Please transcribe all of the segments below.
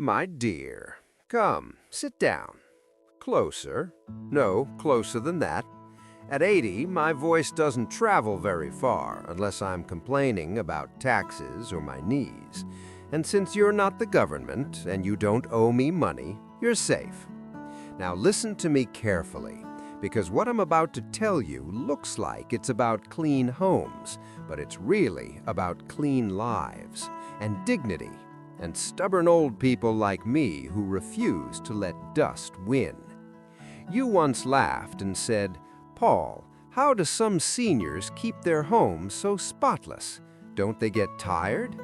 My dear, come, sit down. Closer. No, closer than that. At 80, my voice doesn't travel very far unless I'm complaining about taxes or my knees. And since you're not the government and you don't owe me money, you're safe. Now listen to me carefully, because what I'm about to tell you looks like it's about clean homes, but it's really about clean lives and dignity and stubborn old people like me who refuse to let dust win. You once laughed and said, "Paul, how do some seniors keep their homes so spotless? Don't they get tired?"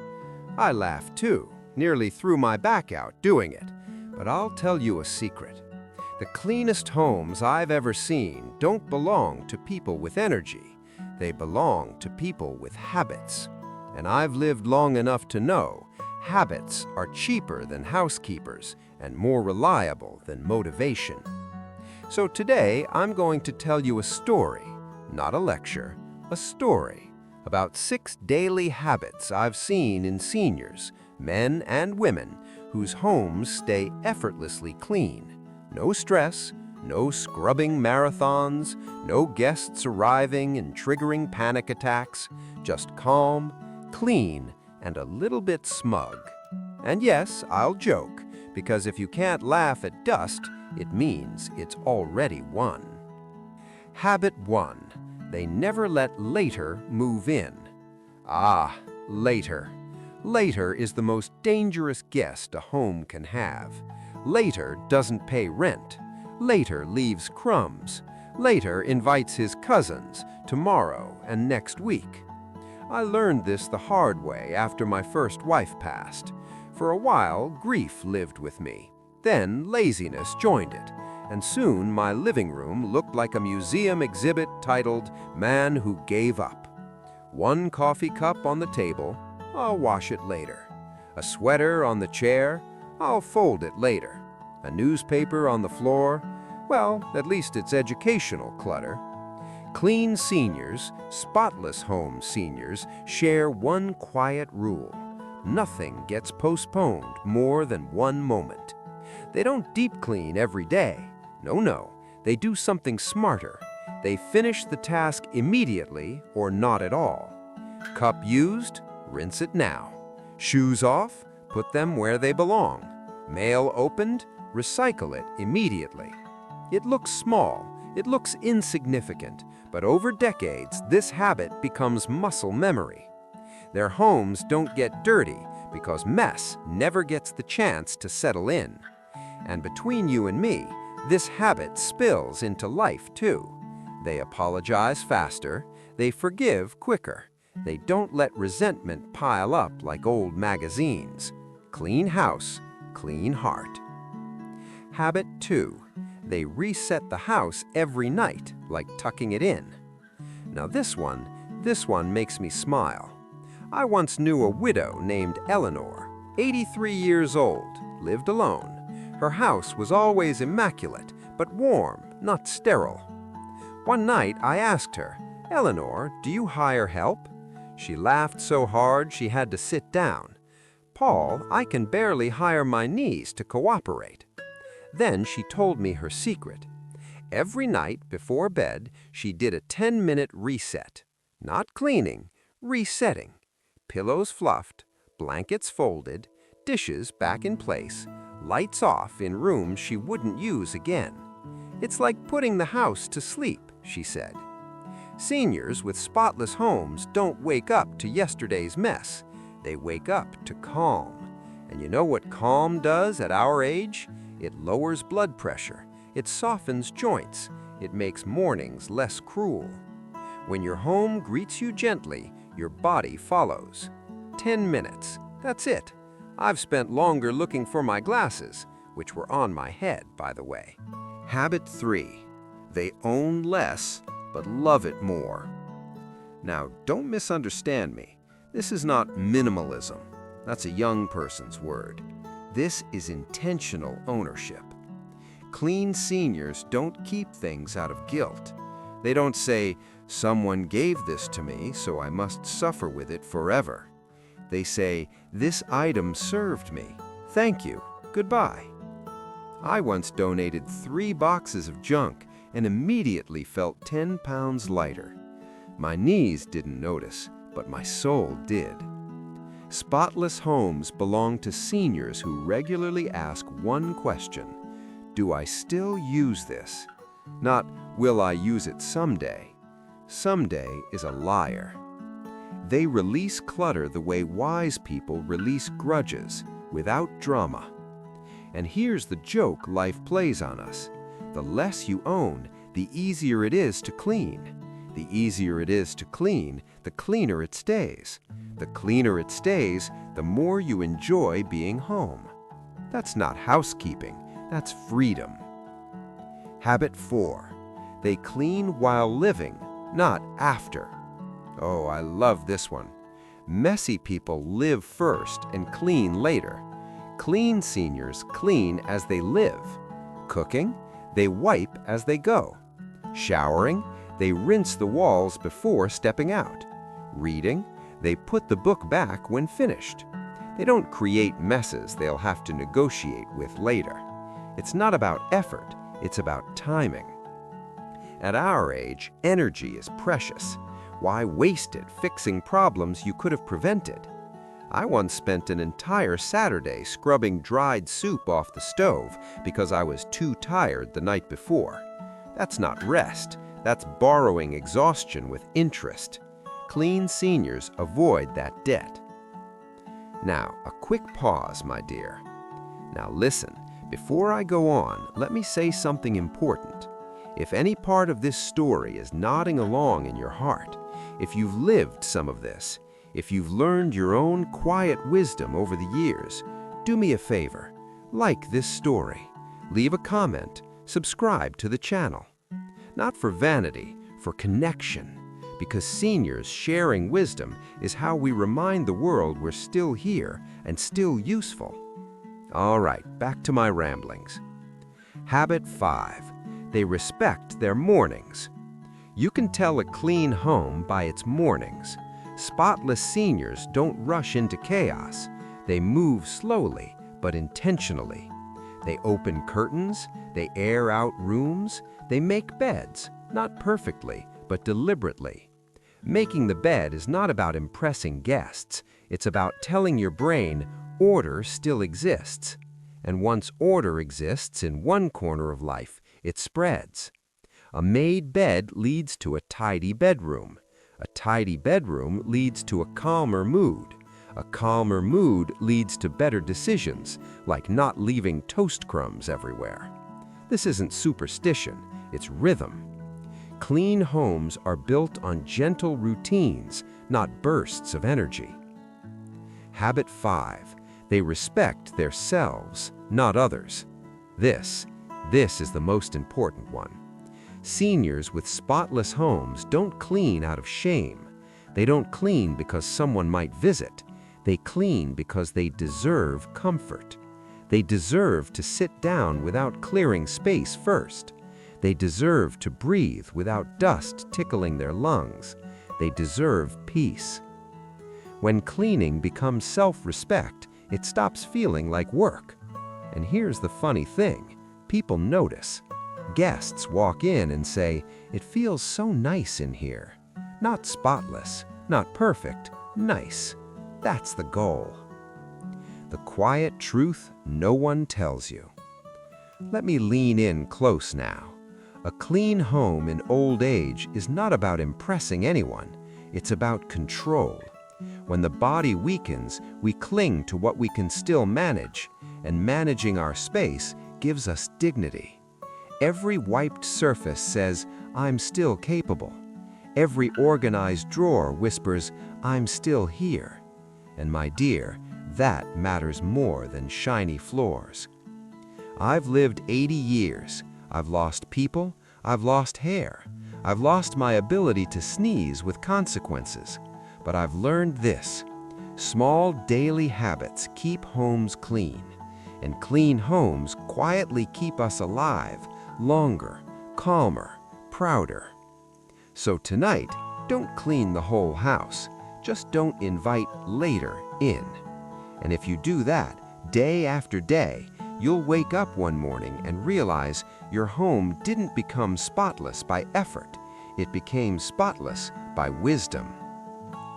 I laughed too, nearly threw my back out doing it. But I'll tell you a secret. The cleanest homes I've ever seen don't belong to people with energy. They belong to people with habits. And I've lived long enough to know habits are cheaper than housekeepers and more reliable than motivation. So today, I'm going to tell you a story, not a lecture, a story about 6 daily habits I've seen in seniors, men and women, whose homes stay effortlessly clean. No stress, no scrubbing marathons, no guests arriving and triggering panic attacks, just calm, clean, and a little bit smug. And yes, I'll joke, because if you can't laugh at dust, it means it's already won. Habit 1. They never let later move in. Ah, later. Later is the most dangerous guest a home can have. Later doesn't pay rent. Later leaves crumbs. Later invites his cousins tomorrow and next week. I learned this the hard way after my first wife passed. For a while, grief lived with me. Then laziness joined it, and soon my living room looked like a museum exhibit titled "Man Who Gave Up." One coffee cup on the table, I'll wash it later. A sweater on the chair, I'll fold it later. A newspaper on the floor, well, at least it's educational clutter. Clean seniors, spotless home seniors, share one quiet rule. Nothing gets postponed more than one moment. They don't deep clean every day. No, they do something smarter. They finish the task immediately or not at all. Cup used, rinse it now. Shoes off, put them where they belong. Mail opened, recycle it immediately. It looks small, it looks insignificant, but over decades, this habit becomes muscle memory. Their homes don't get dirty because mess never gets the chance to settle in. And between you and me, this habit spills into life too. They apologize faster, they forgive quicker. They don't let resentment pile up like old magazines. Clean house, clean heart. Habit 2. They reset the house every night, like tucking it in. Now this one makes me smile. I once knew a widow named Eleanor, 83 years old, lived alone. Her house was always immaculate, but warm, not sterile. One night I asked her, "Eleanor, do you hire help?" She laughed so hard she had to sit down. "Paul, I can barely hire my knees to cooperate." Then she told me her secret. Every night before bed, she did a 10-minute reset. Not cleaning, resetting. Pillows fluffed, blankets folded, dishes back in place, lights off in rooms she wouldn't use again. It's like putting the house to sleep, she said. Seniors with spotless homes don't wake up to yesterday's mess. They wake up to calm. And you know what calm does at our age? It lowers blood pressure. It softens joints. It makes mornings less cruel. When your home greets you gently, your body follows. 10 minutes. That's it. I've spent longer looking for my glasses, which were on my head, by the way. Habit 3. They own less, but love it more. Now, don't misunderstand me. This is not minimalism. That's a young person's word. This is intentional ownership. Clean seniors don't keep things out of guilt. They don't say, "Someone gave this to me, so I must suffer with it forever." They say, "This item served me. Thank you. goodbye. I once donated 3 boxes of junk and immediately felt 10 pounds lighter. My knees didn't notice, but my soul did. Spotless homes belong to seniors who regularly ask one question: do I still use this? Not, will I use it someday? Someday is a liar. They release clutter the way wise people release grudges, without drama. And here's the joke life plays on us. The less you own, the easier it is to clean. The easier it is to clean, the cleaner it stays. The cleaner it stays, the more you enjoy being home. That's not housekeeping, that's freedom. Habit 4. They clean while living, not after. Oh, I love this one. Messy people live first and clean later. Clean seniors clean as they live. Cooking, they wipe as they go. Showering, they rinse the walls before stepping out. Reading, they put the book back when finished. They don't create messes they'll have to negotiate with later. It's not about effort, it's about timing. At our age, energy is precious. Why waste it fixing problems you could have prevented? I once spent an entire Saturday scrubbing dried soup off the stove because I was too tired the night before. That's not rest, that's borrowing exhaustion with interest. Clean seniors avoid that debt. Now, a quick pause, my dear. Now listen, before I go on, let me say something important. If any part of this story is nodding along in your heart, if you've lived some of this, if you've learned your own quiet wisdom over the years, do me a favor. Like this story, leave a comment, subscribe to the channel. Not for vanity, for connection. Because seniors sharing wisdom is how we remind the world we're still here and still useful. All right, back to my ramblings. Habit 5. They respect their mornings. You can tell a clean home by its mornings. Spotless seniors don't rush into chaos. They move slowly, but intentionally. They open curtains, they air out rooms, they make beds, not perfectly, but deliberately. Making the bed is not about impressing guests. It's about telling your brain order still exists. And once order exists in one corner of life, it spreads. A made bed leads to a tidy bedroom. A tidy bedroom leads to a calmer mood. A calmer mood leads to better decisions, like not leaving toast crumbs everywhere. This isn't superstition, it's rhythm. Clean homes are built on gentle routines, not bursts of energy. Habit 5. They respect their selves, not others. This is the most important one. Seniors with spotless homes don't clean out of shame. They don't clean because someone might visit. They clean because they deserve comfort. They deserve to sit down without clearing space first. They deserve to breathe without dust tickling their lungs. They deserve peace. When cleaning becomes self-respect, it stops feeling like work. And here's the funny thing, people notice. Guests walk in and say, "It feels so nice in here." Not spotless, not perfect, nice. That's the goal. The quiet truth no one tells you. Let me lean in close now. A clean home in old age is not about impressing anyone. It's about control. When the body weakens, we cling to what we can still manage, and managing our space gives us dignity. Every wiped surface says, "I'm still capable." Every organized drawer whispers, "I'm still here." And my dear, that matters more than shiny floors. I've lived 80 years. I've lost people. I've lost hair. I've lost my ability to sneeze with consequences. But I've learned this. Small daily habits keep homes clean. And clean homes quietly keep us alive, longer, calmer, prouder. So tonight, don't clean the whole house. Just don't invite later in. And if you do that, day after day, you'll wake up one morning and realize your home didn't become spotless by effort. It became spotless by wisdom.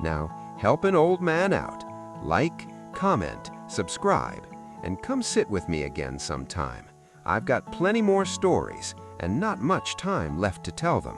Now, help an old man out. Like, comment, subscribe, and come sit with me again sometime. I've got plenty more stories and not much time left to tell them.